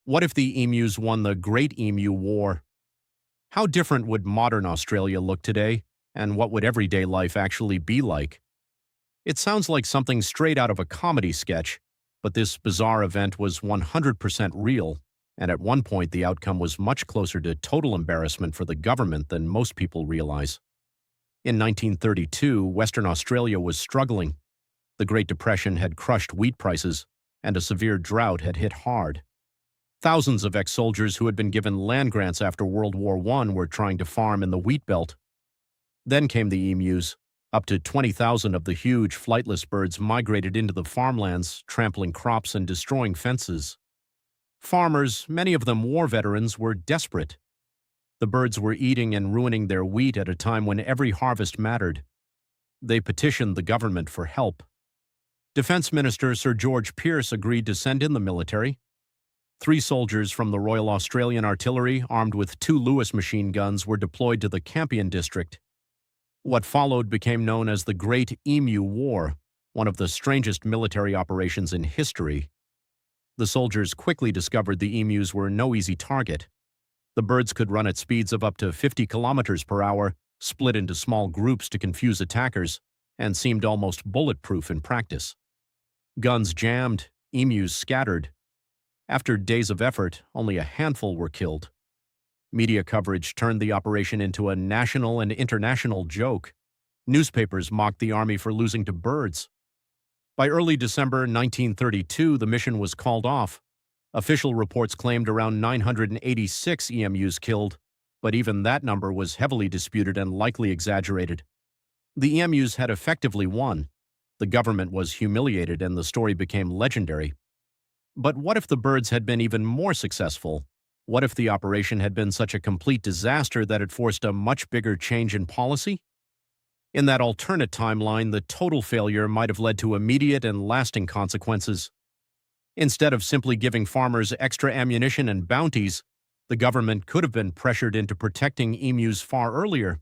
What if the emus won the Great Emu War? How different would modern Australia look today, and what would everyday life actually be like? It sounds like something straight out of a comedy sketch, but this bizarre event was 100% real, and at one point the outcome was much closer to total embarrassment for the government than most people realize. In 1932, Western Australia was struggling. The Great Depression had crushed wheat prices, and a severe drought had hit hard. Thousands of ex-soldiers who had been given land grants after World War I were trying to farm in the wheat belt. Then came the emus. Up to 20,000 of the huge, flightless birds migrated into the farmlands, trampling crops and destroying fences. Farmers, many of them war veterans, were desperate. The birds were eating and ruining their wheat at a time when every harvest mattered. They petitioned the government for help. Defense Minister Sir George Pearce agreed to send in the military. 3 soldiers from the Royal Australian Artillery, armed with 2 Lewis machine guns, were deployed to the Campion district. What followed became known as the Great Emu War, one of the strangest military operations in history. The soldiers quickly discovered the emus were no easy target. The birds could run at speeds of up to 50 kilometers per hour, split into small groups to confuse attackers, and seemed almost bulletproof in practice. Guns jammed, emus scattered. After days of effort, only a handful were killed. Media coverage turned the operation into a national and international joke. Newspapers mocked the army for losing to birds. By early December 1932, the mission was called off. Official reports claimed around 986 emus killed, but even that number was heavily disputed and likely exaggerated. The emus had effectively won. The government was humiliated and the story became legendary. But what if the birds had been even more successful? What if the operation had been such a complete disaster that it forced a much bigger change in policy? In that alternate timeline, the total failure might have led to immediate and lasting consequences. Instead of simply giving farmers extra ammunition and bounties, the government could have been pressured into protecting emus far earlier.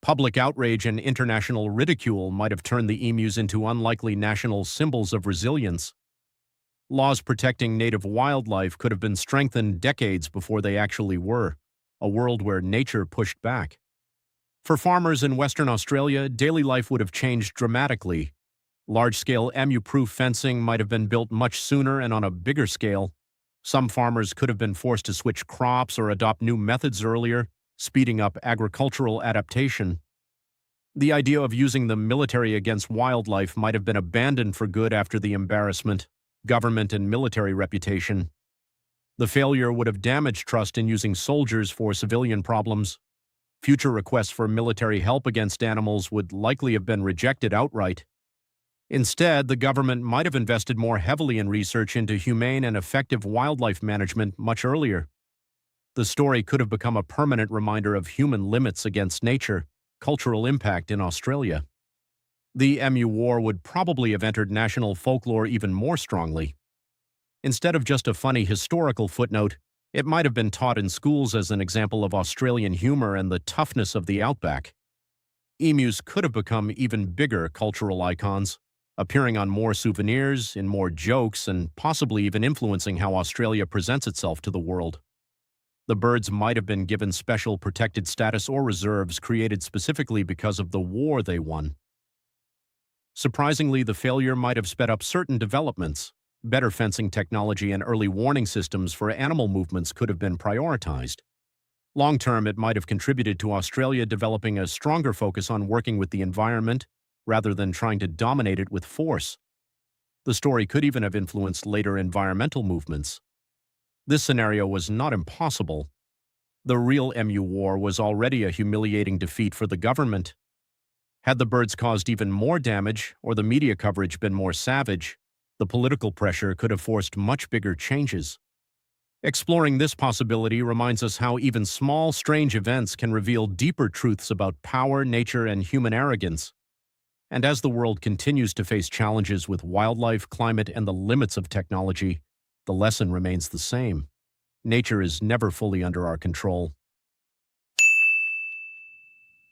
Public outrage and international ridicule might have turned the emus into unlikely national symbols of resilience. Laws protecting native wildlife could have been strengthened decades before they actually were, a world where nature pushed back. For farmers in Western Australia, daily life would have changed dramatically. Large-scale emu-proof fencing might have been built much sooner and on a bigger scale. Some farmers could have been forced to switch crops or adopt new methods earlier, speeding up agricultural adaptation. The idea of using the military against wildlife might have been abandoned for good after the embarrassment, government and military reputation. The failure would have damaged trust in using soldiers for civilian problems. Future requests for military help against animals would likely have been rejected outright. Instead, the government might have invested more heavily in research into humane and effective wildlife management much earlier. The story could have become a permanent reminder of human limits against nature, cultural impact in Australia. The Emu War would probably have entered national folklore even more strongly. Instead of just a funny historical footnote, it might have been taught in schools as an example of Australian humor and the toughness of the outback. Emus could have become even bigger cultural icons, appearing on more souvenirs, in more jokes, and possibly even influencing how Australia presents itself to the world. The birds might have been given special protected status or reserves created specifically because of the war they won. Surprisingly, the failure might have sped up certain developments. Better fencing technology and early warning systems for animal movements could have been prioritized. Long-term, it might have contributed to Australia developing a stronger focus on working with the environment rather than trying to dominate it with force. The story could even have influenced later environmental movements. This scenario was not impossible. The real Emu War was already a humiliating defeat for the government. Had the birds caused even more damage, or the media coverage been more savage, the political pressure could have forced much bigger changes. Exploring this possibility reminds us how even small, strange events can reveal deeper truths about power, nature, and human arrogance. And as the world continues to face challenges with wildlife, climate, and the limits of technology, the lesson remains the same. Nature is never fully under our control.